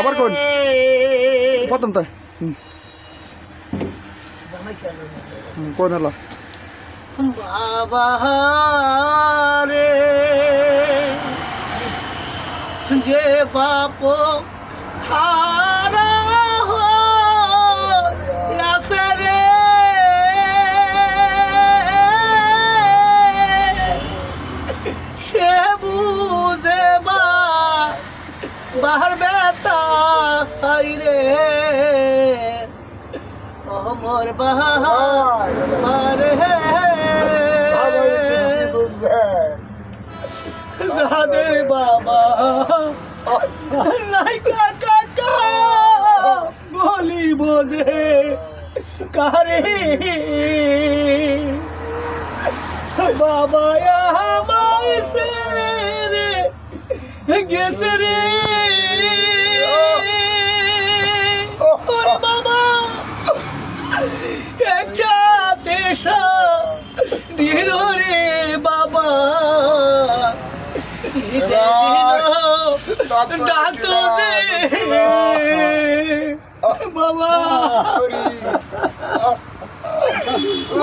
আবার কোন প্রথম তাই কোন হলো বাবা রে যে বাপ হারা আছে রে সে বুঝে বাহার বেতা রে অমর বাহার যাদের বাবা নাই কাকা বলি বোঝে কারে বাবা আমায় রে গেছে রে ওরে বাবা একটা দেশ দিল রে বাবা ডাক্তার বাবা